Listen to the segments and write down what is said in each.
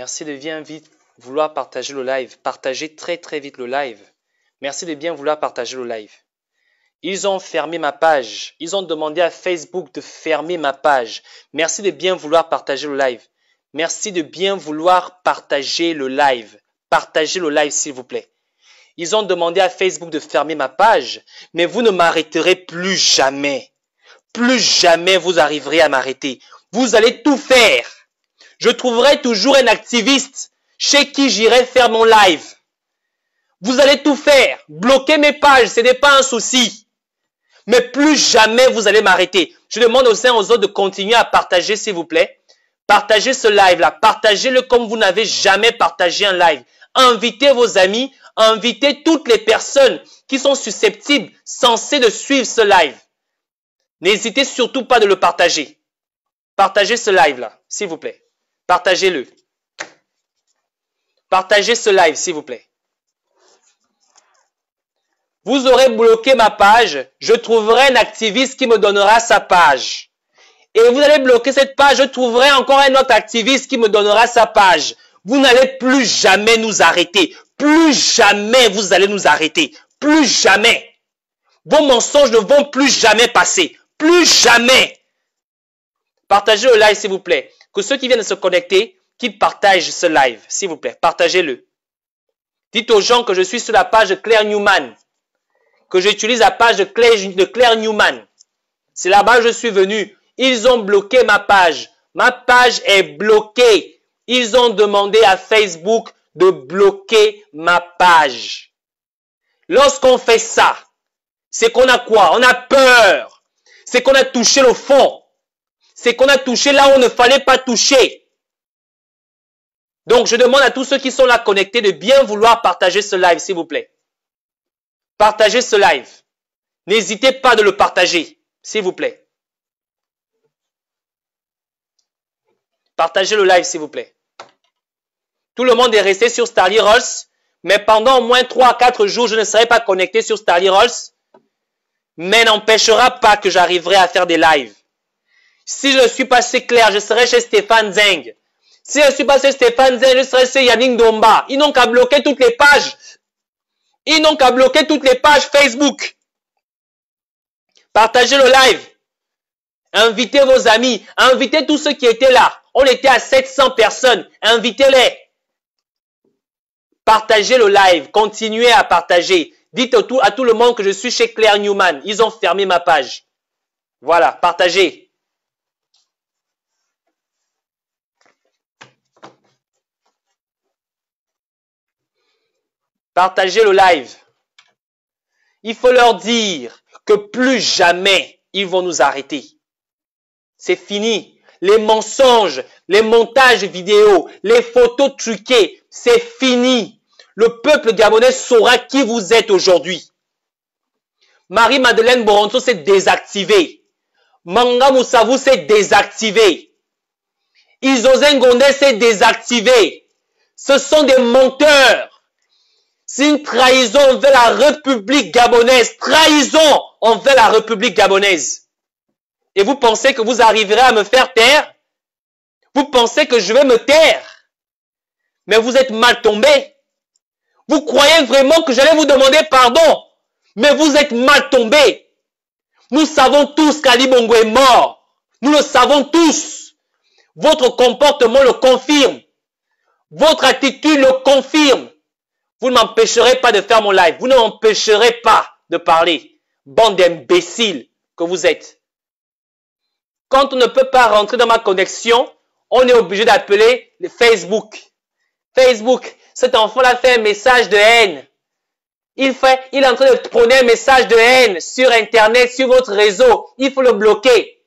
Merci de bien vite vouloir partager le live. Partagez très vite le live. Merci de bien vouloir partager le live. Ils ont fermé ma page. Ils ont demandé à Facebook de fermer ma page. Merci de bien vouloir partager le live. Merci de bien vouloir partager le live. Partagez le live s'il vous plaît. Ils ont demandé à Facebook de fermer ma page, mais vous ne m'arrêterez plus jamais. Plus jamais vous arriverez à m'arrêter. Vous allez tout faire. Je trouverai toujours un activiste chez qui j'irai faire mon live. Vous allez tout faire. Bloquer mes pages, ce n'est pas un souci. Mais plus jamais vous allez m'arrêter. Je demande aux uns aux autres de continuer à partager, s'il vous plaît. Partagez ce live-là. Partagez-le comme vous n'avez jamais partagé un live. Invitez vos amis. Invitez toutes les personnes qui sont susceptibles, censées de suivre ce live. N'hésitez surtout pas de le partager. Partagez ce live-là, s'il vous plaît. Partagez-le. Partagez ce live, s'il vous plaît. Vous aurez bloqué ma page, je trouverai un activiste qui me donnera sa page. Et vous allez bloquer cette page, je trouverai encore un autre activiste qui me donnera sa page. Vous n'allez plus jamais nous arrêter. Plus jamais vous allez nous arrêter. Plus jamais. Vos mensonges ne vont plus jamais passer. Plus jamais. Partagez le live, s'il vous plaît. Que ceux qui viennent de se connecter, qu'ils partagent ce live, s'il vous plaît. Partagez-le. Dites aux gens que je suis sur la page de Claire Newman. Que j'utilise la page de Claire Newman. C'est là-bas que je suis venu. Ils ont bloqué ma page. Ma page est bloquée. Ils ont demandé à Facebook de bloquer ma page. Lorsqu'on fait ça, c'est qu'on a quoi? On a peur. C'est qu'on a touché le fond. C'est qu'on a touché là où on ne fallait pas toucher. Donc, je demande à tous ceux qui sont là connectés de bien vouloir partager ce live, s'il vous plaît. Partagez ce live. N'hésitez pas de le partager, s'il vous plaît. Partagez le live, s'il vous plaît. Tout le monde est resté sur Starly Rolls, mais pendant au moins 3 à 4 jours, je ne serai pas connecté sur Starly Rolls, mais n'empêchera pas que j'arriverai à faire des lives. Si je ne suis pas chez Claire, je serai chez Stéphane Zeng. Si je ne suis pas chez Stéphane Zeng, je serai chez Yannick Domba. Ils n'ont qu'à bloquer toutes les pages. Ils n'ont qu'à bloquer toutes les pages Facebook. Partagez le live. Invitez vos amis. Invitez tous ceux qui étaient là. On était à 700 personnes. Invitez-les. Partagez le live. Continuez à partager. Dites à tout le monde que je suis chez Claire Newman. Ils ont fermé ma page. Voilà, partagez. Partagez le live. Il faut leur dire que plus jamais ils vont nous arrêter. C'est fini. Les mensonges, les montages vidéo, les photos truquées, c'est fini. Le peuple gabonais saura qui vous êtes aujourd'hui. Marie-Madeleine Boronto s'est désactivée. Manga Moussavou s'est désactivé. Isozen Gondé s'est désactivé. Ce sont des menteurs. C'est une trahison envers la République gabonaise. Trahison envers la République gabonaise. Et vous pensez que vous arriverez à me faire taire? Vous pensez que je vais me taire? Mais vous êtes mal tombé. Vous croyez vraiment que j'allais vous demander pardon? Mais vous êtes mal tombé. Nous savons tous qu'Ali Bongo est mort. Nous le savons tous. Votre comportement le confirme. Votre attitude le confirme. Vous ne m'empêcherez pas de faire mon live. Vous ne m'empêcherez pas de parler. Bande d'imbéciles que vous êtes. Quand on ne peut pas rentrer dans ma connexion, on est obligé d'appeler le Facebook. Facebook, cet enfant-là fait un message de haine. Il est en train de prôner un message de haine sur Internet, sur votre réseau. Il faut le bloquer.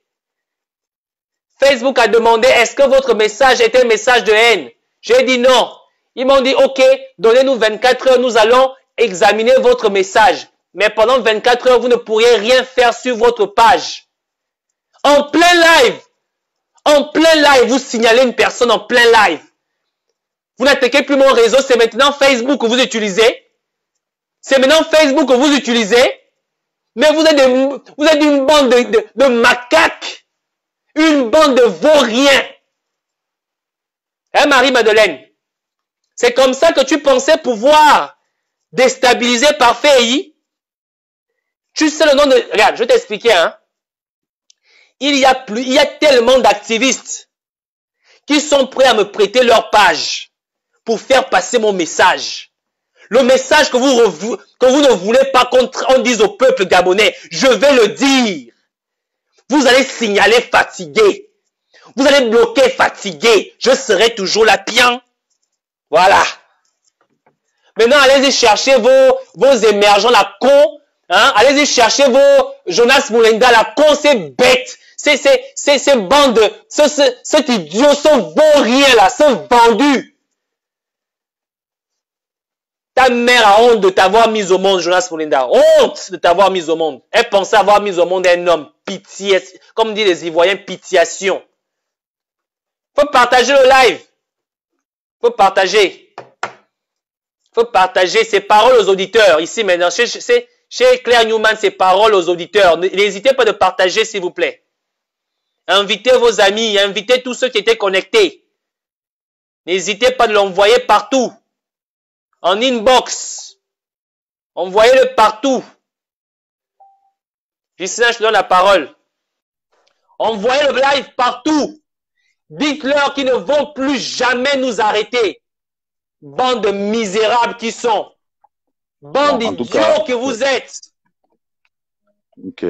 Facebook a demandé, est-ce que votre message est un message de haine? J'ai dit non. Ils m'ont dit, ok, donnez-nous 24 heures, nous allons examiner votre message. Mais pendant 24 heures, vous ne pourriez rien faire sur votre page. En plein live, vous signalez une personne en plein live. Vous n'attaquez plus mon réseau, c'est maintenant Facebook que vous utilisez. C'est maintenant Facebook que vous utilisez. Mais vous êtes une bande de macaques. Une bande de vauriens. Hein, Marie-Madeleine? C'est comme ça que tu pensais pouvoir déstabiliser par FEI. Tu sais le nom de... Regarde, je vais t'expliquer. Hein. Il y a tellement d'activistes qui sont prêts à me prêter leur page pour faire passer mon message. Le message que vous ne voulez pas qu'on dise au peuple gabonais, je vais le dire. Vous allez signaler fatigué. Vous allez bloquer fatigué. Je serai toujours là, bien. Voilà. Maintenant, allez-y chercher vos émergents, la con. Hein? Allez-y chercher vos Jonas Mulenda, la con, c'est bête. Ces bandes, cet idiot, ce vaurien là, ce vendu. Ta mère a honte de t'avoir mis au monde, Jonas Mulenda. Honte de t'avoir mis au monde. Elle pensait avoir mis au monde un homme. Pitié, comme disent les Ivoiriens, pitiation. Faut partager le live. Faut partager. Faut partager ses paroles aux auditeurs. Ici maintenant, chez Claire Newman, ses paroles aux auditeurs. N'hésitez pas de partager, s'il vous plaît. Invitez vos amis, invitez tous ceux qui étaient connectés. N'hésitez pas de l'envoyer partout. En inbox. Envoyez-le partout. Justin, je te donne la parole. Envoyez le live partout. Dites-leur qu'ils ne vont plus jamais nous arrêter. Bande de misérables qui sont. Bande d'idiots que vous êtes. Ok.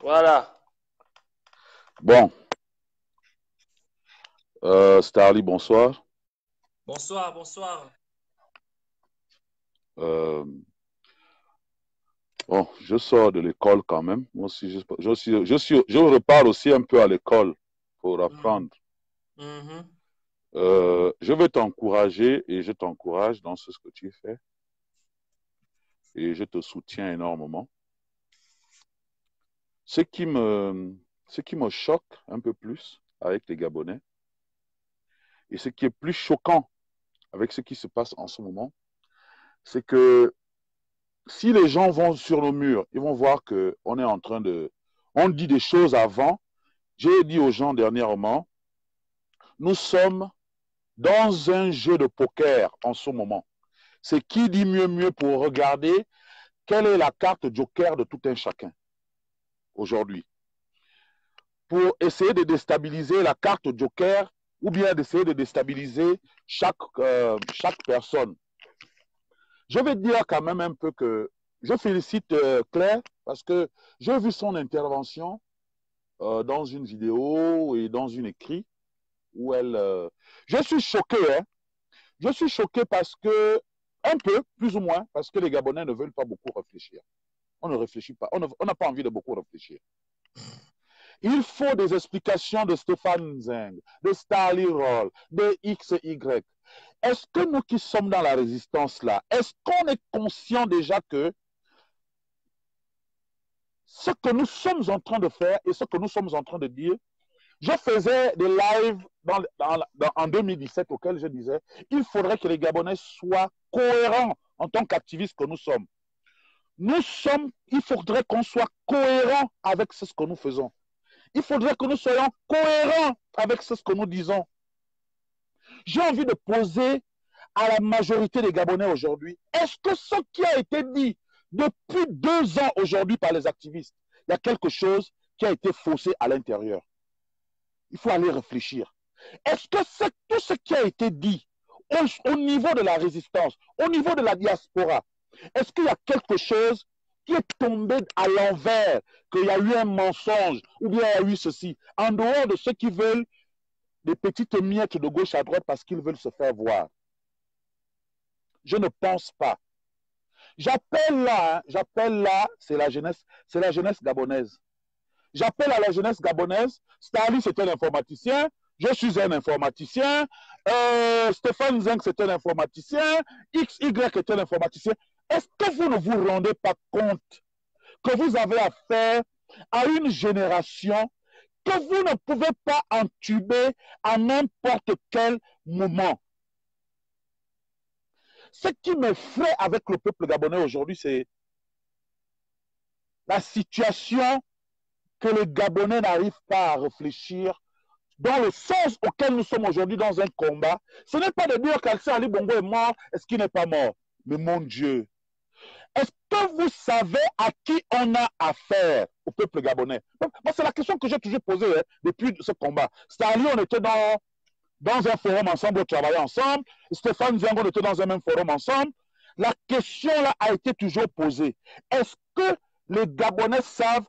Voilà. Bon. Starly, bonsoir. Bonsoir, bonsoir. Bon, je sors de l'école quand même. Moi aussi, je repars aussi un peu à l'école pour apprendre. Je vais t'encourager et je t'encourage dans ce que tu fais. Et je te soutiens énormément. Ce qui me choque un peu plus avec les Gabonais, et ce qui est plus choquant avec ce qui se passe en ce moment, c'est que si les gens vont sur nos murs, ils vont voir qu'on est en train de... On dit des choses avant. J'ai dit aux gens dernièrement, nous sommes dans un jeu de poker en ce moment. C'est qui dit mieux pour regarder quelle est la carte joker de tout un chacun aujourd'hui. Pour essayer de déstabiliser la carte joker ou bien d'essayer de déstabiliser chaque personne. Je vais dire quand même un peu que je félicite Claire parce que j'ai vu son intervention dans une vidéo et dans une écrit où elle... Je suis choqué, hein. Je suis choqué parce que, un peu, plus ou moins, parce que les Gabonais ne veulent pas beaucoup réfléchir. On ne réfléchit pas, on n'a pas envie de beaucoup réfléchir. Il faut des explications de Stéphane Zeng, de Starly Roll, de XY. Est-ce que nous qui sommes dans la résistance là, est-ce qu'on est conscient déjà que ce que nous sommes en train de faire et ce que nous sommes en train de dire, je faisais des lives en 2017 auxquels je disais, il faudrait que les Gabonais soient cohérents en tant qu'activistes que nous sommes. Il faudrait qu'on soit cohérents avec ce que nous faisons. Il faudrait que nous soyons cohérents avec ce que nous disons. J'ai envie de poser à la majorité des Gabonais aujourd'hui, est-ce que ce qui a été dit depuis 2 ans aujourd'hui par les activistes, il y a quelque chose qui a été faussé à l'intérieur? Il faut aller réfléchir. Est-ce que tout ce qui a été dit au niveau de la résistance, au niveau de la diaspora, est-ce qu'il y a quelque chose qui est tombé à l'envers, qu'il y a eu un mensonge ou bien il y a eu ceci, en dehors de ceux qui veulent des petites miettes de gauche à droite parce qu'ils veulent se faire voir? Je ne pense pas. J'appelle là, c'est la jeunesse gabonaise. J'appelle à la jeunesse gabonaise. Starly, c'est un informaticien. Je suis un informaticien. Stéphane Zeng, c'est un informaticien. XY est un informaticien. Est-ce que vous ne vous rendez pas compte que vous avez affaire à une génération que vous ne pouvez pas entuber à n'importe quel moment? Ce qui m'effraie avec le peuple gabonais aujourd'hui, c'est la situation que les Gabonais n'arrivent pas à réfléchir dans le sens auquel nous sommes aujourd'hui dans un combat, ce n'est pas de dire qu'Alcé Ali Bongo est mort, est-ce qu'il n'est pas mort? Mais mon Dieu, est-ce que vous savez à qui on a affaire au peuple gabonais? C'est la question que j'ai toujours posée depuis ce combat. C'est-à-dire, on était dans un forum ensemble, on travaillait ensemble. Stéphane Ziango était dans un même forum ensemble. La question là a été toujours posée. Est-ce que les Gabonais savent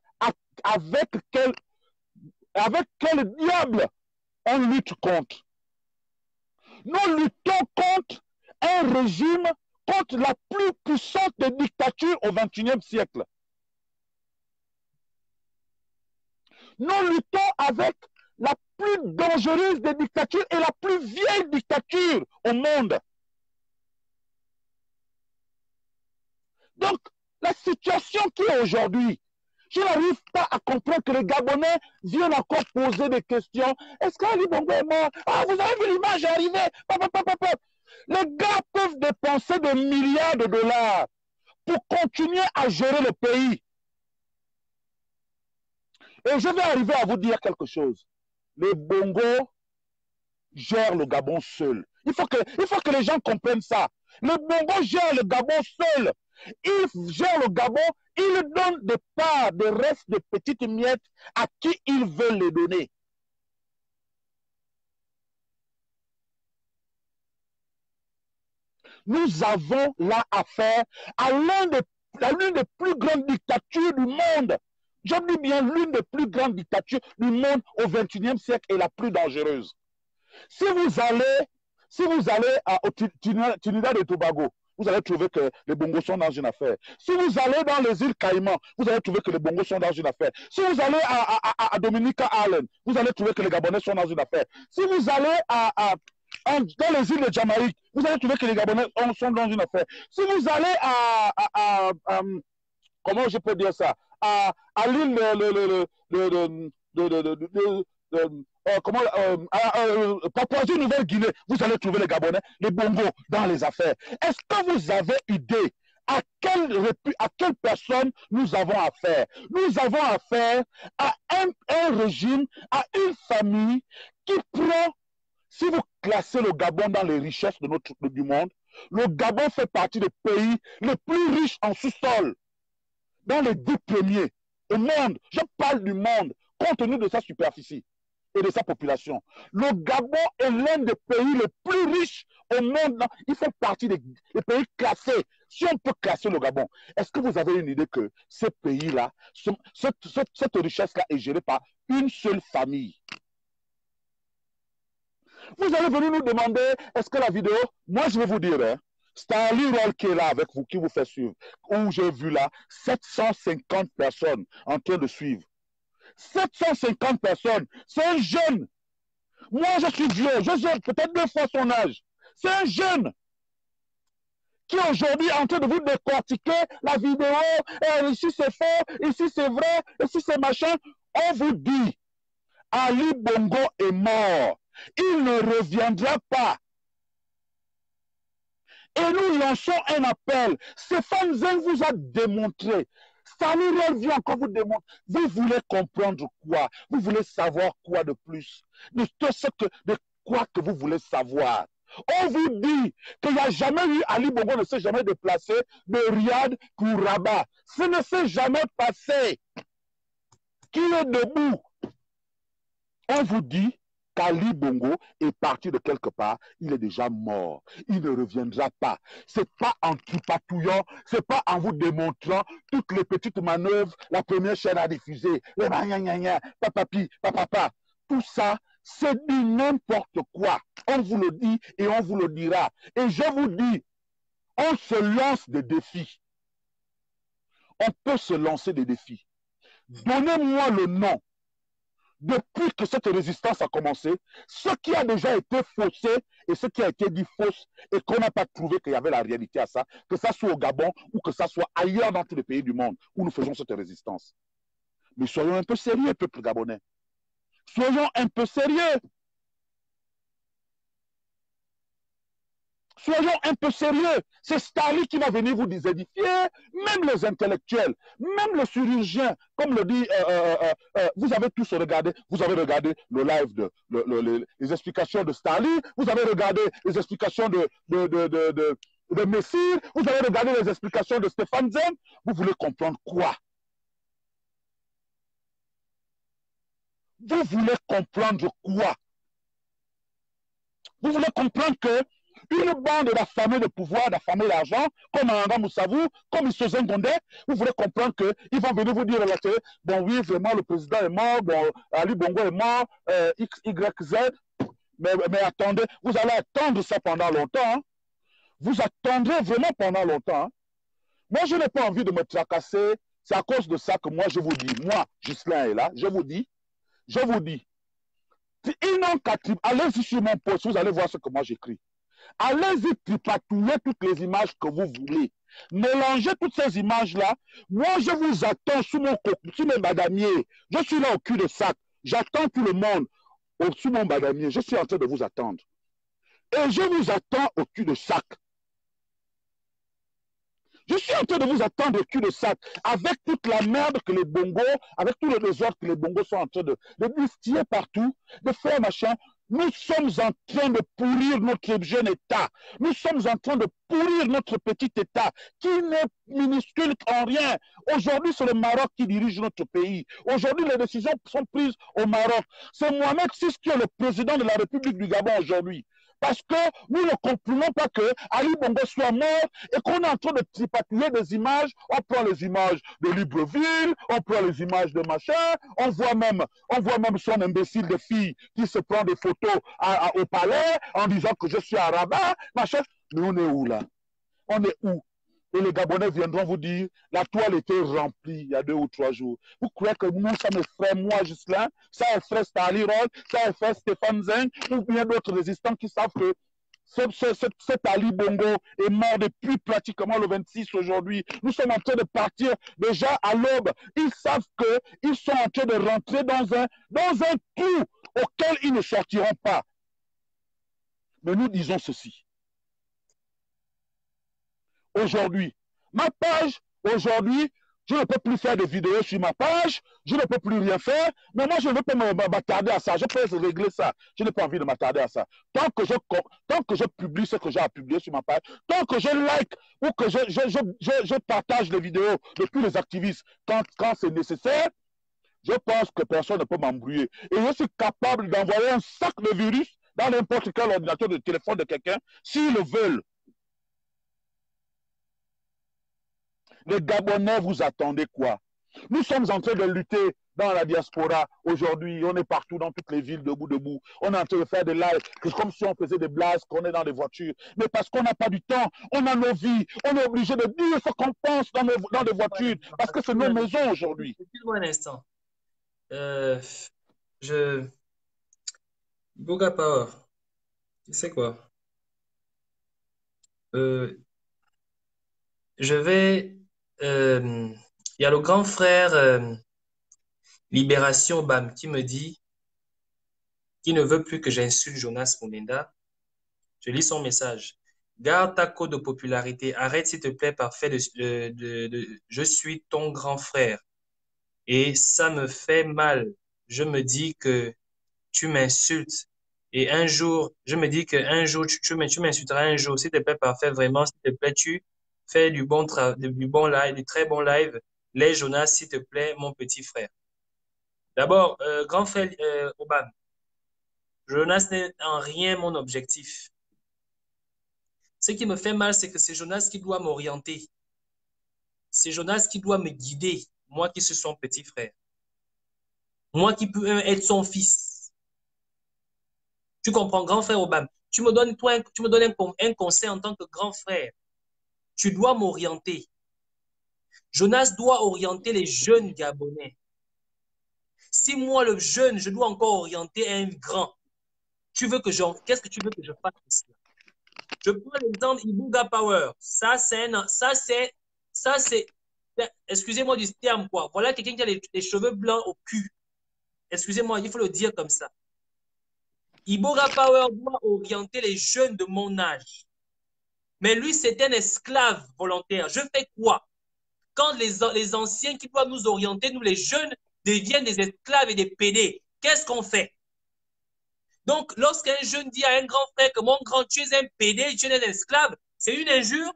avec quel diable on lutte contre? Nous luttons contre un régime, contre la plus puissante des dictatures au XXIe siècle. Nous luttons avec la plus dangereuse des dictatures et la plus vieille dictature au monde. Donc, la situation qui est aujourd'hui, je n'arrive pas à comprendre que les Gabonais viennent encore poser des questions. Est-ce qu'Ali Bongo est mort? Ah, vous avez vu l'image arriver? Les gars peuvent dépenser des milliards de dollars pour continuer à gérer le pays. Et je vais arriver à vous dire quelque chose. Les Bongo gèrent le Gabon seul. Il faut que les gens comprennent ça. Les Bongo gèrent le Gabon seul. Ils gèrent le Gabon, ils donnent des parts, des restes, de petites miettes à qui ils veulent les donner. Nous avons là affaire à l'une des plus grandes dictatures du monde. Je dis bien l'une des plus grandes dictatures du monde au XXIe siècle et la plus dangereuse. Si vous allez au Trinidad et Tobago, vous allez trouver que les Bongos sont dans une affaire. Si vous allez dans les îles Caïmans, vous allez trouver que les Bongos sont dans une affaire. Si vous allez à Dominica Island, vous allez trouver que les Gabonais sont dans une affaire. Si vous allez dans les îles de Jamaïque, vous allez trouver que les Gabonais sont dans une affaire. Si vous allez comment je peux dire ça, à l'île Papouasie-Nouvelle-Guinée, vous allez trouver les Gabonais, les Bongos dans les affaires. Est-ce que vous avez idée à quelle personne nous avons affaire? Nous avons affaire à un régime, à une famille qui prend, si vous classez le Gabon dans les richesses du monde, le Gabon fait partie des pays les plus riches en sous-sol, dans les 10 premiers au monde. Je parle du monde, compte tenu de sa superficie et de sa population. Le Gabon est l'un des pays les plus riches au monde. Il fait partie des pays classés. Si on peut classer le Gabon, est-ce que vous avez une idée que ces pays-là, cette richesse-là est gérée par une seule famille? Vous allez venir nous demander, est-ce que la vidéo, moi je vais vous dire, c'est un livre qui est là avec vous, qui vous fait suivre, où j'ai vu là 750 personnes en train de suivre. 750 personnes, c'est un jeune. Moi, je suis vieux, je suis peut-être 2 fois son âge. C'est un jeune qui aujourd'hui est en train de vous décortiquer la vidéo. Ici c'est faux, ici c'est vrai, ici c'est machin. On vous dit, Ali Bongo est mort. Il ne reviendra pas. Et nous lançons un appel. Stéphane Zeng vous a démontré. Samuel vient encore vous démontrer. Vous voulez comprendre quoi? Vous voulez savoir quoi de plus? De quoi que vous voulez savoir? On vous dit qu'il n'y a jamais eu, Ali Bongo ne s'est jamais déplacé de Riyad pour Rabat. Ce ne s'est jamais passé. Qu'il est debout. On vous dit qu'Ali Bongo est parti de quelque part, il est déjà mort. Il ne reviendra pas. Ce n'est pas en tripatouillant, ce n'est pas en vous démontrant toutes les petites manœuvres, la première chaîne à diffuser, les papapi, papapa. Tout ça, c'est du n'importe quoi. On vous le dit et on vous le dira. Et je vous dis, on se lance des défis. On peut se lancer des défis. Donnez-moi le nom. Depuis que cette résistance a commencé, ce qui a déjà été faussé et ce qui a été dit fausse et qu'on n'a pas trouvé qu'il y avait la réalité à ça, que ça soit au Gabon ou que ça soit ailleurs dans tous les pays du monde où nous faisons cette résistance. Mais soyons un peu sérieux, peuple gabonais. Soyons un peu sérieux. Soyons un peu sérieux. C'est Staline qui va venir vous désédifier, même les intellectuels, même les chirurgiens, comme le dit, vous avez tous regardé, vous avez regardé le live, les explications de Staline, vous avez regardé les explications de Messi, vous avez regardé les explications de Stéphane Zen. Vous voulez comprendre quoi? Vous voulez comprendre quoi? Vous voulez comprendre que une bande d'affamés de pouvoir, d'affamés d'argent, comme Anga Moussavou, comme Issozen Gondé, vous voulez comprendre qu'ils vont venir vous dire à la télé, bon oui, vraiment, le président est mort, bon, Ali Bongo est mort, X, Y, Z, mais attendez, vous allez attendre ça pendant longtemps. Hein? Vous attendrez vraiment pendant longtemps. Hein? Moi, je n'ai pas envie de me tracasser. C'est à cause de ça que moi, je vous dis, moi, Ghislain est là, je vous dis, ils n'ont qu'à allez-y sur mon post, vous allez voir ce que moi j'écris. Allez-y tripatouiller toutes les images que vous voulez. Mélangez toutes ces images-là. Moi, je vous attends sous mes badamiers. Je suis là au cul de sac. J'attends tout le monde sous mon badamier. Je suis en train de vous attendre. Et je vous attends au cul de sac. Je suis en train de vous attendre au cul de sac, avec toute la merde que les bongos, avec tous les désordres que les bongos sont en train de distiller partout, de faire machin. Nous sommes en train de pourrir notre jeune État. Nous sommes en train de pourrir notre petit État qui n'est minuscule en rien. Aujourd'hui, c'est le Maroc qui dirige notre pays. Aujourd'hui, les décisions sont prises au Maroc. C'est Mohamed VI qui est le président de la République du Gabon aujourd'hui. Parce que nous ne comprenons pas que Ali Bongo soit mort et qu'on est en train de tripatouiller des images. On prend les images de Libreville, on prend les images de machin, on voit même son imbécile de fille qui se prend des photos au palais en disant que je suis à Rabat, machin. Mais on est où là? On est où? Et les Gabonais viendront vous dire, la toile était remplie il y a 2 ou 3 jours. Vous croyez que nous, ça me ferait moi, Ghislain, ça me ferait Staline Roll, ça me ferait Stéphane Zeng, ou bien d'autres résistants qui savent que cet Ali Bongo est mort depuis pratiquement le 26 aujourd'hui. Nous sommes en train de partir déjà à l'aube. Ils savent qu'ils sont en train de rentrer dans un trou auquel ils ne sortiront pas. Mais nous disons ceci. Aujourd'hui, ma page, aujourd'hui, je ne peux plus faire de vidéos sur ma page, je ne peux plus rien faire, mais moi je ne veux pas m'attarder à ça, je peux régler ça, je n'ai pas envie de m'attarder à ça. Tant que je publie ce que j'ai à publier sur ma page, tant que je like ou que je partage les vidéos de tous les activistes quand c'est nécessaire, je pense que personne ne peut m'embrouiller. Et je suis capable d'envoyer un sac de virus dans n'importe quel ordinateur de téléphone de quelqu'un, s'ils le veulent. Les Gabonais, vous attendez quoi? Nous sommes en train de lutter dans la diaspora. Aujourd'hui, on est partout dans toutes les villes, debout. On est en train de faire des lives, comme si on faisait des blagues, qu'on est dans des voitures. Mais parce qu'on n'a pas du temps, on a nos vies. On est obligé de dire ce qu'on pense dans des voitures, parce que c'est nos maisons aujourd'hui. Excuse-moi un instant. Boga Power, tu sais quoi? Je vais... Il y a le grand frère Libération Bam qui me dit qu'il ne veut plus que j'insulte Jonas Moumenda. Je lis son message. Garde ta cote de popularité. Arrête, s'il te plaît, parfait. Je suis ton grand frère. Et ça me fait mal. Je me dis que tu m'insultes. Et un jour, je me dis qu'un jour, tu m'insulteras un jour. S'il te plaît, parfait, vraiment, s'il te plaît, tu fais du bon live, du très bon live. Les Jonas, s'il te plaît, mon petit frère. D'abord, grand frère Obama, Jonas n'est en rien mon objectif. Ce qui me fait mal, c'est que c'est Jonas qui doit m'orienter. C'est Jonas qui doit me guider, moi qui suis son petit frère. Moi qui peux être son fils. Tu comprends, grand frère Obama? Tu me donnes un conseil en tant que grand frère. Tu dois m'orienter. Jonas doit orienter les jeunes Gabonais. Si moi, le jeune, je dois encore orienter un grand, qu'est-ce que tu veux que je fasse ici? Je prends l'exemple Ibuga Power. Excusez-moi du terme, quoi. Voilà quelqu'un qui a les cheveux blancs au cul. Excusez-moi, il faut le dire comme ça. Ibuga Power doit orienter les jeunes de mon âge. Mais lui, c'est un esclave volontaire. Je fais quoi? Quand les anciens qui doivent nous orienter, nous les jeunes, deviennent des esclaves et des pédés, qu'est-ce qu'on fait? Donc, lorsqu'un jeune dit à un grand frère que mon grand, tu es un pédé, tu es un esclave, c'est une injure.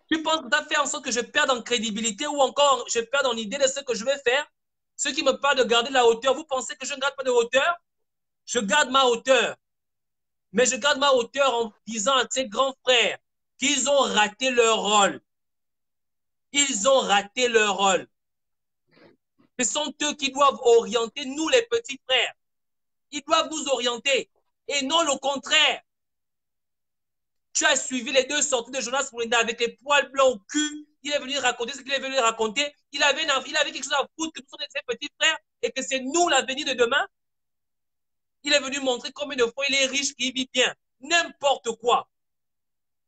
Tu penses que tu as fait en sorte que je perde en crédibilité ou encore je perde en idée de ce que je vais faire? Ceux qui me parlent de garder la hauteur, vous pensez que je ne garde pas de hauteur? Je garde ma hauteur. Mais je garde ma hauteur en disant à ces grands frères qu'ils ont raté leur rôle. Ils ont raté leur rôle. Ce sont eux qui doivent orienter nous, les petits frères. Ils doivent nous orienter et non le contraire. Tu as suivi les deux sorties de Jonas Mourinda avec les poils blancs au cul. Il est venu raconter ce qu'il est venu raconter. Il avait quelque chose à foutre que nous sommes ses petits frères et que c'est nous l'avenir de demain. Il est venu montrer combien de fois il est riche, qu'il vit bien. N'importe quoi.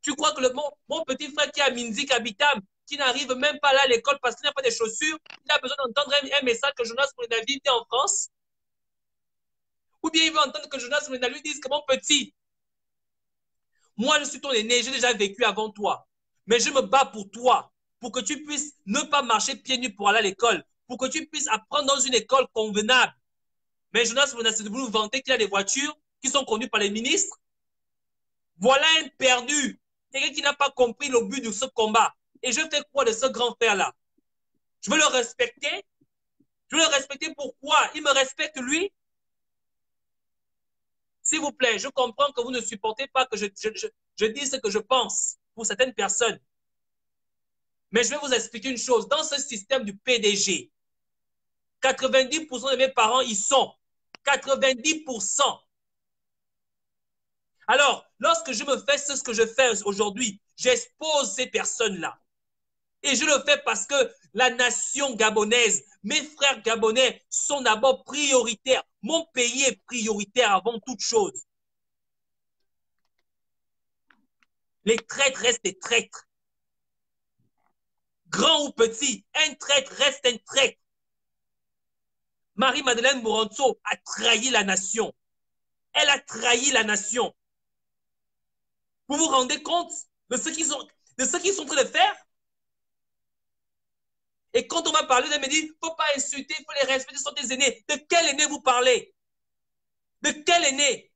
Tu crois que mon petit frère qui est à Minzik, à Bitam, qui n'arrive même pas là à l'école parce qu'il n'a pas de chaussures, il a besoin d'entendre un message que Jonas Mourinda vit en France? Ou bien il veut entendre que Jonas Mourinda lui dise que mon petit, moi je suis ton aîné, j'ai déjà vécu avant toi, mais je me bats pour toi, pour que tu puisses ne pas marcher pieds nus pour aller à l'école, pour que tu puisses apprendre dans une école convenable. Mais Jonas Mourinda, c'est de vous vanter qu'il a des voitures qui sont conduites par les ministres. Voilà un perdu. Quelqu'un qui n'a pas compris le but de ce combat. Et je fais quoi de ce grand frère-là? Je veux le respecter. Je veux le respecter pourquoi? Il me respecte lui. S'il vous plaît, je comprends que vous ne supportez pas que je dise ce que je pense pour certaines personnes. Mais je vais vous expliquer une chose. Dans ce système du PDG, 90% de mes parents y sont. 90%. Alors, lorsque je me fais ce que je fais aujourd'hui, j'expose ces personnes-là. Et je le fais parce que la nation gabonaise, mes frères gabonais sont d'abord prioritaires. Mon pays est prioritaire avant toute chose. Les traîtres restent des traîtres. Grand ou petit, un traître reste un traître. Marie-Madeleine Moranzo a trahi la nation. Elle a trahi la nation. Vous vous rendez compte de ce qu'ils sont en train de faire? Et quand on va parler de me dire, il ne faut pas insulter, il faut les respecter, ce sont des aînés. De quel aîné vous parlez? De quel aîné?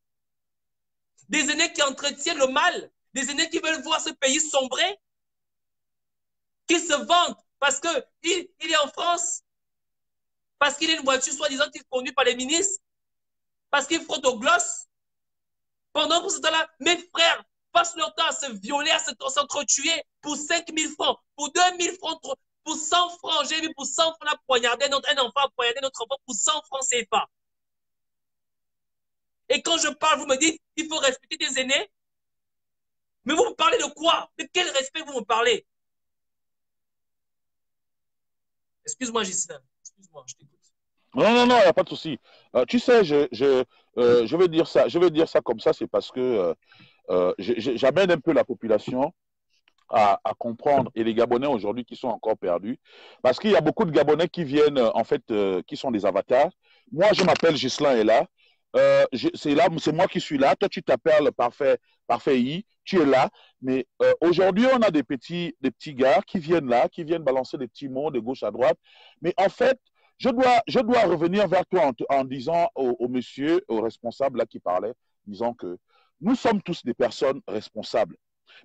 Des aînés qui entretiennent le mal? Des aînés qui veulent voir ce pays sombrer? Qui se vantent parce qu'il est en France? Parce qu'il a une voiture soi-disant qu'il conduit par les ministres? Parce qu'il frotte au gloss? Pendant que ce temps-là, mes frères passent leur temps à se violer, à s'entretuer pour 5 000 francs, pour 2 000 francs, pour 100 francs. J'ai vu pour 100 francs la poignarder, un enfant a poignardé notre enfant pour 100 francs CFA. Et quand je parle, vous me dites, il faut respecter des aînés. Mais vous me parlez de quoi? De quel respect vous me parlez? Excuse-moi, Gislain. Excuse-moi, je t'écoute. Non, il n'y a pas de souci. Tu sais, je vais dire ça comme ça, c'est parce que j'amène un peu la population à comprendre, et les Gabonais aujourd'hui qui sont encore perdus, parce qu'il y a beaucoup de Gabonais qui viennent, en fait, qui sont des avatars. Moi, je m'appelle Gislain et là. C'est moi qui suis là. Toi, tu t'appelles Parfait I, tu es là. Mais aujourd'hui, on a des petits gars qui viennent là, qui viennent balancer des petits mots de gauche à droite. Mais en fait, je dois revenir vers toi en disant au monsieur, au responsable là qui parlait, disant que nous sommes tous des personnes responsables.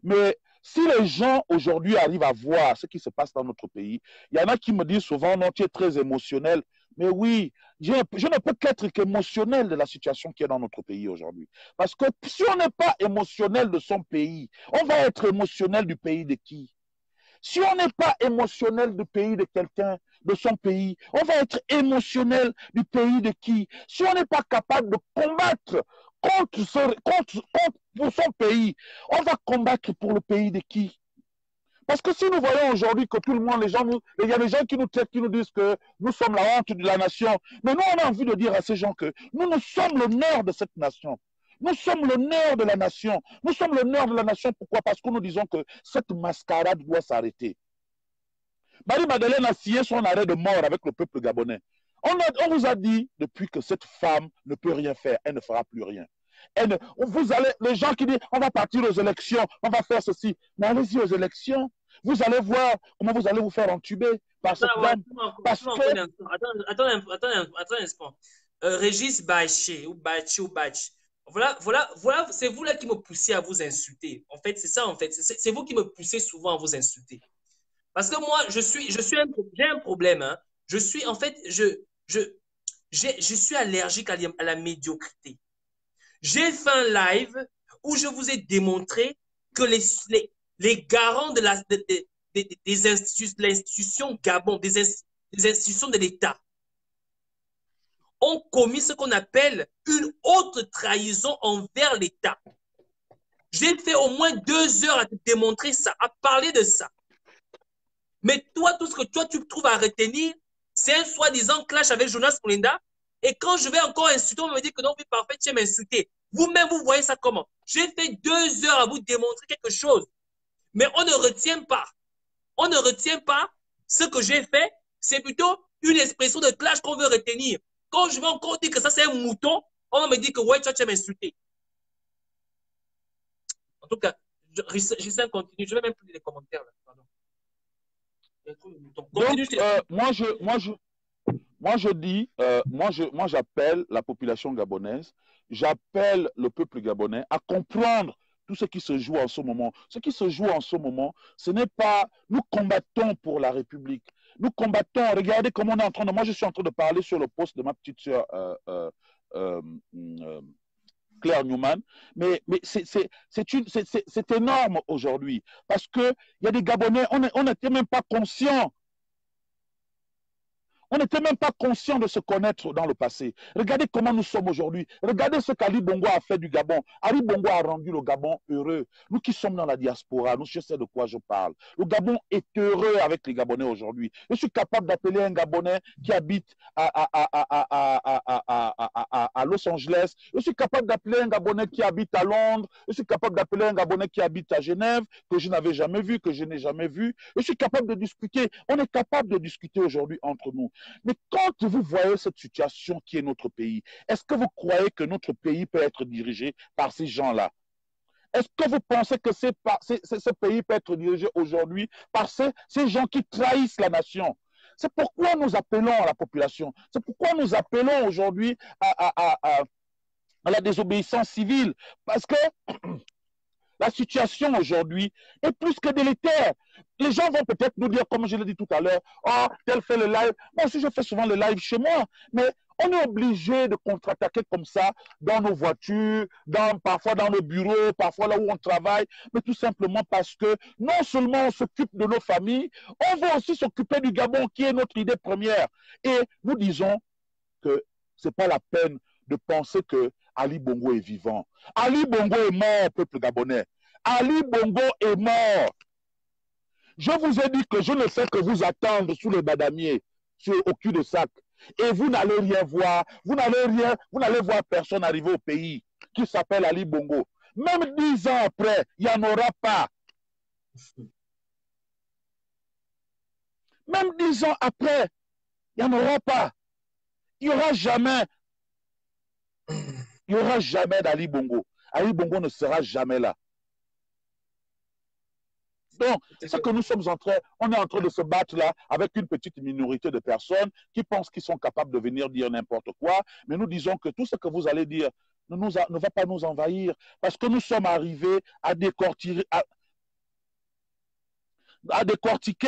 Mais si les gens aujourd'hui arrivent à voir ce qui se passe dans notre pays, il y en a qui me disent souvent, non, tu es très émotionnel. Mais oui, je ne peux qu'être qu'émotionnel de la situation qui est dans notre pays aujourd'hui. Parce que si on n'est pas émotionnel de son pays, on va être émotionnel du pays de qui? Si on n'est pas émotionnel du pays de quelqu'un, de son pays, on va être émotionnel du pays de qui? Si on n'est pas capable de combattre pour son pays, on va combattre pour le pays de qui? Parce que si nous voyons aujourd'hui que tout le monde, il y a des gens qui nous traitent, qui nous disent que nous sommes la honte de la nation, mais nous, on a envie de dire à ces gens que nous sommes l'honneur de cette nation. Nous sommes l'honneur de la nation. Nous sommes l'honneur de la nation. Pourquoi? Parce que nous disons que cette mascarade doit s'arrêter. Marie-Madeleine a signé son arrêt de mort avec le peuple gabonais. On vous a dit depuis que cette femme ne peut rien faire, elle ne fera plus rien. Vous allez, les gens qui disent, on va partir aux élections, on va faire ceci. Mais allez-y aux élections. Vous allez voir comment vous allez vous faire entuber par cette Attends, ouais, dame. Parce que, attends un instant. Régis Baché ou Bachi ou Bach. Voilà, c'est vous là qui me poussez à vous insulter. En fait, c'est ça, en fait. C'est vous qui me poussez souvent à vous insulter. Parce que moi, j'ai un problème. Hein. Je suis, en fait, je suis allergique à la médiocrité. J'ai fait un live où je vous ai démontré que les garants de l'institution Gabon, des institutions de l'État, ont commis ce qu'on appelle une autre trahison envers l'État. J'ai fait au moins 2 heures à te démontrer ça, à parler de ça. Mais toi, tout ce que toi, tu trouves à retenir, c'est un soi-disant clash avec Jonas Poulinda. Et quand je vais encore insulter, on me dit que non, oui, parfait, tu aimes insulter. Vous-même, vous voyez ça comment? J'ai fait 2 heures à vous démontrer quelque chose. Mais on ne retient pas. On ne retient pas ce que j'ai fait. C'est plutôt une expression de clash qu'on veut retenir. Quand je vais encore dire que ça, c'est un mouton, on va me dire que ouais, tu aimes insulter. En tout cas, je continue. Je vais même plus lire les commentaires. Là. Pardon. Donc, moi, j'appelle la population gabonaise, j'appelle le peuple gabonais à comprendre tout ce qui se joue en ce moment. Ce qui se joue en ce moment, ce n'est pas... Nous combattons pour la République. Nous combattons... Regardez comment on est en train de... Moi, je suis en train de parler sur le poste de ma petite sœur Claire Newman, mais c'est énorme aujourd'hui parce qu'il y a des Gabonais, on n'était même pas conscient. On n'était même pas conscient de se connaître dans le passé. Regardez comment nous sommes aujourd'hui. Regardez ce qu'Ali Bongo a fait du Gabon. Ali Bongo a rendu le Gabon heureux. Nous qui sommes dans la diaspora, nous, je sais de quoi je parle. Le Gabon est heureux avec les Gabonais aujourd'hui. Je suis capable d'appeler un Gabonais qui habite à Los Angeles. Je suis capable d'appeler un Gabonais qui habite à Londres. Je suis capable d'appeler un Gabonais qui habite à Genève, que je n'avais jamais vu, que je n'ai jamais vu. Je suis capable de discuter. On est capable de discuter aujourd'hui entre nous. Mais quand vous voyez cette situation qui est notre pays, est-ce que vous croyez que notre pays peut être dirigé par ces gens-là? Est-ce que vous pensez que ce pays peut être dirigé aujourd'hui par ces gens qui trahissent la nation? C'est pourquoi nous appelons à la population. C'est pourquoi nous appelons aujourd'hui à la désobéissance civile. Parce que la situation aujourd'hui est plus que délétère. Les gens vont peut-être nous dire, comme je l'ai dit tout à l'heure, oh, tel fait le live. Moi aussi, je fais souvent le live chez moi. Mais on est obligé de contre-attaquer comme ça dans nos voitures, parfois dans nos bureaux, parfois là où on travaille, mais tout simplement parce que non seulement on s'occupe de nos familles, on va aussi s'occuper du Gabon qui est notre idée première. Et nous disons que ce n'est pas la peine de penser que Ali Bongo est vivant. Ali Bongo est mort, peuple gabonais. Ali Bongo est mort. Je vous ai dit que je ne fais que vous attendre sous les badamiers, au cul-de-sac. Et vous n'allez rien voir. Vous n'allez voir personne arriver au pays qui s'appelle Ali Bongo. Même 10 ans après, il n'y en aura pas. Même 10 ans après, il n'y en aura pas. Il n'y aura jamais. Il n'y aura jamais d'Ali Bongo. Ali Bongo ne sera jamais là. Donc, ce que nous sommes on est en train de se battre là avec une petite minorité de personnes qui pensent qu'ils sont capables de venir dire n'importe quoi, mais nous disons que tout ce que vous allez dire ne va pas nous envahir parce que nous sommes arrivés à décortiquer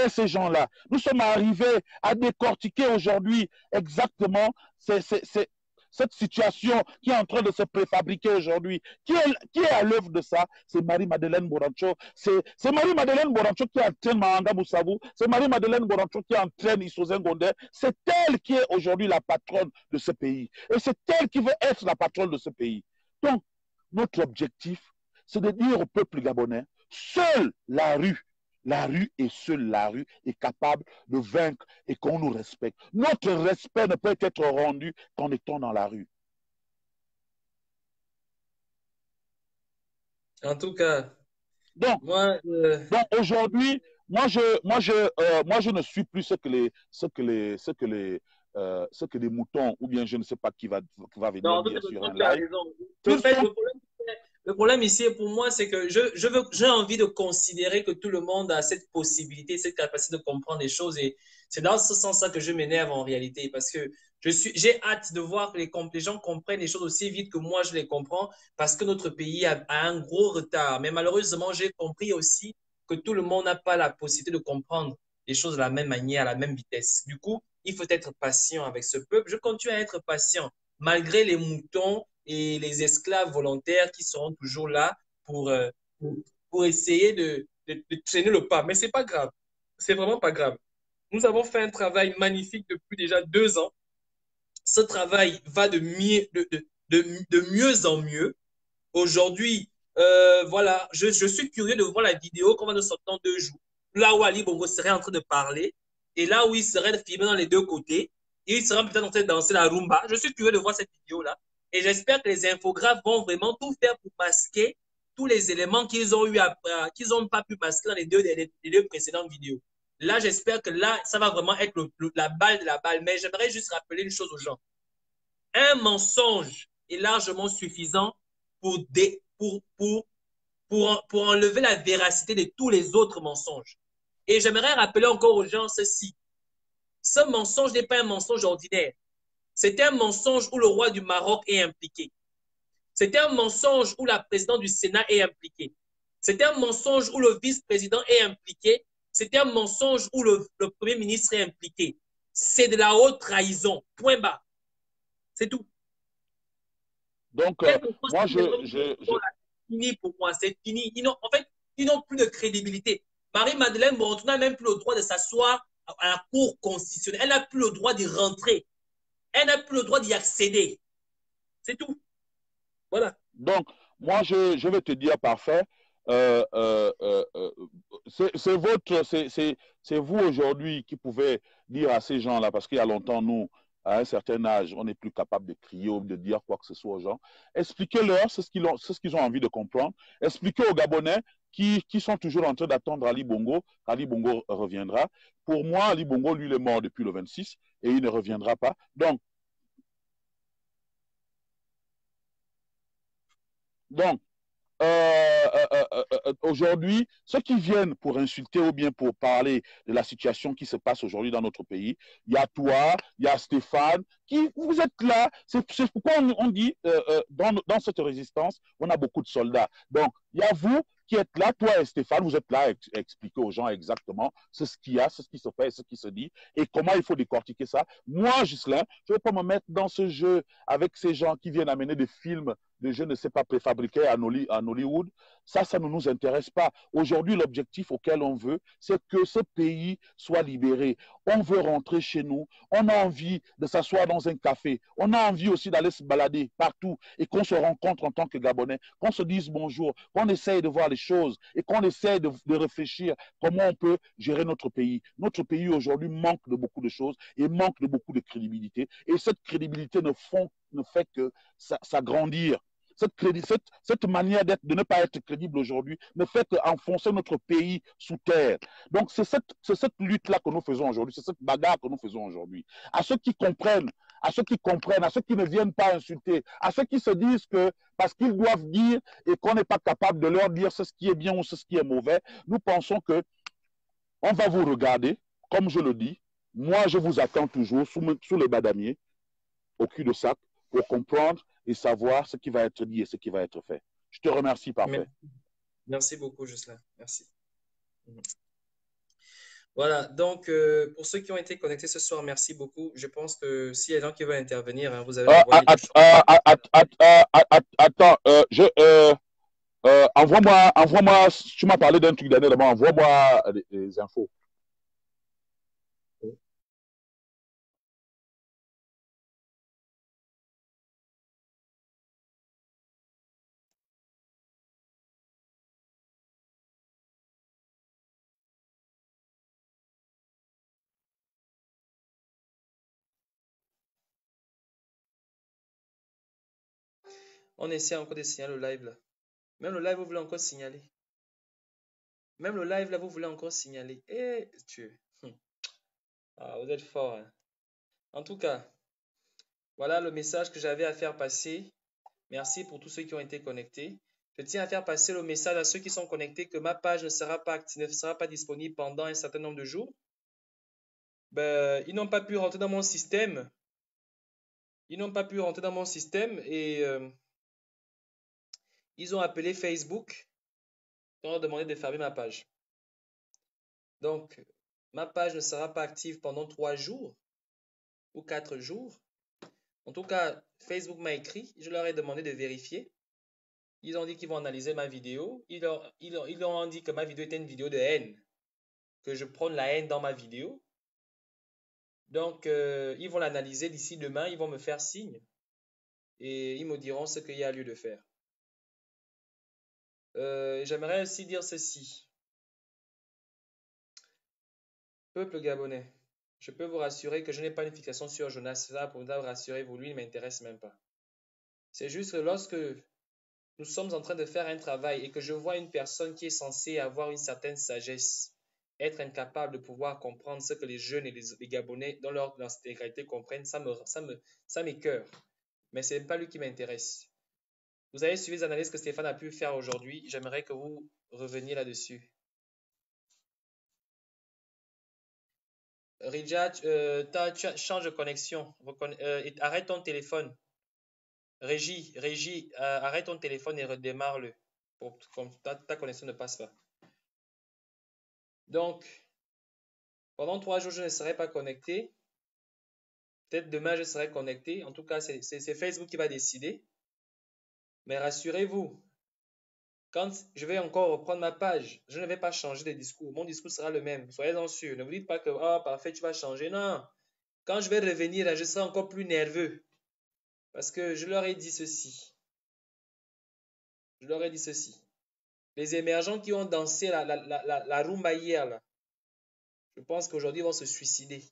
ces gens-là. Nous sommes arrivés à décortiquer aujourd'hui exactement cette situation qui est en train de se préfabriquer aujourd'hui. Qui est à l'œuvre de ça? C'est Marie-Madeleine Borancho. C'est Marie-Madeleine Borancho qui entraîne Mahanga Moussavou. C'est Marie-Madeleine Borancho qui entraîne Issozen Gondé. C'est elle qui est aujourd'hui la patronne de ce pays. Et c'est elle qui veut être la patronne de ce pays. Donc, notre objectif, c'est de dire au peuple gabonais, seule la rue et seule la rue est capable de vaincre et qu'on nous respecte. Notre respect ne peut être rendu qu'en étant dans la rue. En tout cas, donc aujourd'hui, moi je ne suis plus ce que ce que des moutons, ou bien je ne sais pas qui va venir Non, de dire toute sur façon, un tu as live. raison. En Qu'ils fait, sont... le problème ici, pour moi, c'est que j'ai envie de considérer que tout le monde a cette possibilité, cette capacité de comprendre les choses. Et c'est dans ce sens-là que je m'énerve en réalité. Parce que j'ai hâte de voir que les gens comprennent les choses aussi vite que moi, je les comprends. Parce que notre pays a un gros retard. Mais malheureusement, j'ai compris aussi que tout le monde n'a pas la possibilité de comprendre les choses de la même manière, à la même vitesse. Du coup, il faut être patient avec ce peuple. Je continue à être patient malgré les moutons et les esclaves volontaires qui seront toujours là pour, euh, pour, pour essayer de traîner le pas. Mais c'est pas grave. C'est vraiment pas grave. Nous avons fait un travail magnifique depuis déjà 2 ans. Ce travail va de mieux en mieux. Aujourd'hui, voilà, je suis curieux de voir la vidéo qu'on va nous sortir dans 2 jours. Là où Ali Bongo serait en train de parler et là où il serait filmé dans les deux côtés. Et il sera peut-être en train de danser la rumba. Je suis curieux de voir cette vidéo-là. Et j'espère que les infographes vont vraiment tout faire pour masquer tous les éléments qu'ils n'ont pas pu masquer dans les deux précédentes vidéos. Là, j'espère que là, ça va vraiment être la balle de la balle. Mais j'aimerais juste rappeler une chose aux gens. Un mensonge est largement suffisant pour, dé, pour enlever la véracité de tous les autres mensonges. Et j'aimerais rappeler encore aux gens ceci. Ce mensonge n'est pas un mensonge ordinaire. C'est un mensonge où le roi du Maroc est impliqué. C'est un mensonge où la présidente du Sénat est impliquée. C'est un mensonge où le vice-président est impliqué. C'est un mensonge où le premier ministre est impliqué. C'est de la haute trahison. Point barre. C'est tout. Donc, moi, C'est fini pour moi, c'est fini. En fait, ils n'ont plus de crédibilité. Marie-Madeleine Bonneton n'a même plus le droit de s'asseoir à la Cour constitutionnelle. Elle n'a plus le droit d'y rentrer. Elle n'a plus le droit d'y accéder. C'est tout. Voilà. donc, moi, je vais te dire parfait. Euh, euh, euh, euh, c'est vous aujourd'hui qui pouvez dire à ces gens-là, parce qu'il y a longtemps, nous, à un certain âge, on n'est plus capable de crier ou de dire quoi que ce soit aux gens. Expliquez-leur ce qu'ils ont envie de comprendre. Expliquez aux Gabonais qui sont toujours en train d'attendre Ali Bongo. Ali Bongo reviendra. Pour moi, Ali Bongo, lui, il est mort depuis le 26 et il ne reviendra pas. Donc, aujourd'hui, ceux qui viennent pour insulter ou bien pour parler de la situation qui se passe aujourd'hui dans notre pays, il y a toi, il y a Stéphane, vous êtes là. C'est pourquoi on dit dans cette résistance, on a beaucoup de soldats. Donc, il y a vous qui êtes là, toi et Stéphane, vous êtes là à expliquer aux gens exactement ce qu'il y a, ce qui se fait, ce qui se dit et comment il faut décortiquer ça. Moi, Ghislain, je ne vais pas me mettre dans ce jeu avec ces gens qui viennent amener des films de je ne sais pas préfabriqués en Hollywood. Ça ne nous intéresse pas. Aujourd'hui, l'objectif auquel on veut, c'est que ce pays soit libéré. On veut rentrer chez nous. On a envie de s'asseoir dans un café. On a envie aussi d'aller se balader partout et qu'on se rencontre en tant que Gabonais, qu'on se dise bonjour, qu'on essaye de voir les choses et qu'on essaye de réfléchir comment on peut gérer notre pays. Notre pays aujourd'hui manque de beaucoup de choses et manque de beaucoup de crédibilité. Et cette crédibilité ne fait que s'agrandir. Cette manière de ne pas être crédible aujourd'hui ne fait qu'enfoncer notre pays sous terre. Donc, c'est cette lutte-là que nous faisons aujourd'hui, c'est cette bagarre que nous faisons aujourd'hui. À ceux qui comprennent, à ceux qui ne viennent pas insulter, à ceux qui se disent que parce qu'ils doivent dire et qu'on n'est pas capable de leur dire ce qui est bien ou ce qui est mauvais, nous pensons que on va vous regarder, comme je le dis. Moi, je vous attends toujours sous les badamiers, au cul-de-sac, pour comprendre et savoir ce qui va être dit et ce qui va être fait. Je te remercie, parfait. Merci beaucoup, Jocelyn. Merci. Voilà, donc pour ceux qui ont été connectés ce soir, merci beaucoup. Je pense que s'il y a des gens qui veulent intervenir, hein, vous avez envoyé des choses. Attends, envoie-moi, tu m'as parlé d'un truc dernièrement, envoie-moi les infos. On essaie encore de signaler le live là. Même le live, vous voulez encore signaler. Même le live là, vous voulez encore signaler. Eh, Dieu. Ah, vous êtes fort. Hein. En tout cas, voilà le message que j'avais à faire passer. Merci pour tous ceux qui ont été connectés. Je tiens à faire passer le message à ceux qui sont connectés que ma page ne sera pas disponible pendant un certain nombre de jours. Ben, ils n'ont pas pu rentrer dans mon système. Ils n'ont pas pu rentrer dans mon système et ils ont appelé Facebook pour leur demander de fermer ma page. Donc, ma page ne sera pas active pendant 3 jours ou 4 jours. En tout cas, Facebook m'a écrit, je leur ai demandé de vérifier. Ils ont dit qu'ils vont analyser ma vidéo. Ils ont dit que ma vidéo était une vidéo de haine, que je prône la haine dans ma vidéo. Donc, ils vont l'analyser d'ici demain, ils vont me faire signe et ils me diront ce qu'il y a lieu de faire. J'aimerais aussi dire ceci. Peuple gabonais, je peux vous rassurer que je n'ai pas une fixation sur Jonas. Cela pour vous rassurer, vous, lui, il ne m'intéresse même pas. C'est juste que lorsque nous sommes en train de faire un travail et que je vois une personne qui est censée avoir une certaine sagesse, être incapable de pouvoir comprendre ce que les jeunes et les Gabonais dans leur intégralité comprennent, ça m'écoeure. Mais ce n'est pas lui qui m'intéresse. Vous avez suivi les analyses que Stéphane a pu faire aujourd'hui. J'aimerais que vous reveniez là-dessus. Rija, change de connexion. Arrête ton téléphone. Régie, arrête ton téléphone et redémarre-le. Ta connexion ne passe pas. Donc, pendant 3 jours, je ne serai pas connecté. Peut-être demain, je serai connecté. En tout cas, c'est Facebook qui va décider. Mais rassurez-vous, quand je vais encore reprendre ma page, je ne vais pas changer de discours. Mon discours sera le même. Soyez-en sûrs. Ne vous dites pas que, parfait, tu vas changer. Non. Quand je vais revenir, je serai encore plus nerveux. Parce que je leur ai dit ceci. Les émergents qui ont dansé la rumba hier, là, je pense qu'aujourd'hui, ils vont se suicider.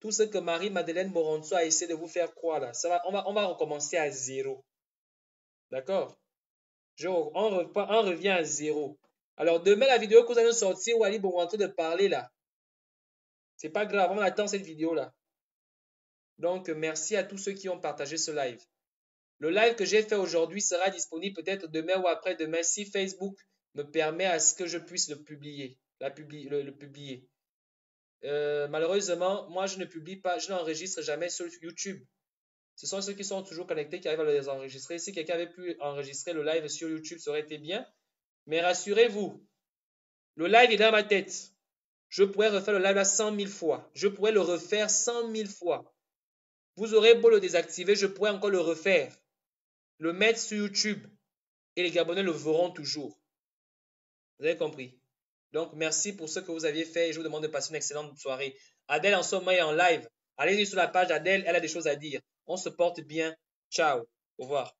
Tout ce que Marie-Madeleine Moronso a essayé de vous faire croire, là, on va recommencer à zéro. D'accord? On revient à zéro. Alors, demain, la vidéo que vous allez sortir, où Ali est en train de parler, là, c'est pas grave, on attend cette vidéo-là. Donc, merci à tous ceux qui ont partagé ce live. Le live que j'ai fait aujourd'hui sera disponible peut-être demain ou après-demain si Facebook me permet à ce que je puisse le publier. Malheureusement, moi, je ne publie pas, je n'enregistre jamais sur YouTube. Ce sont ceux qui sont toujours connectés qui arrivent à les enregistrer. Si quelqu'un avait pu enregistrer le live sur YouTube, ça aurait été bien. Mais rassurez-vous, le live est dans ma tête. Je pourrais refaire le live là 100 000 fois. Je pourrais le refaire 100 000 fois. Vous aurez beau le désactiver, je pourrais encore le refaire. Le mettre sur YouTube. Et les Gabonais le verront toujours. Vous avez compris? Donc, merci pour ce que vous aviez fait. Et je vous demande de passer une excellente soirée. Adèle en ce moment est en live. Allez-y sur la page d'Adèle, elle a des choses à dire. On se porte bien. Ciao. Au revoir.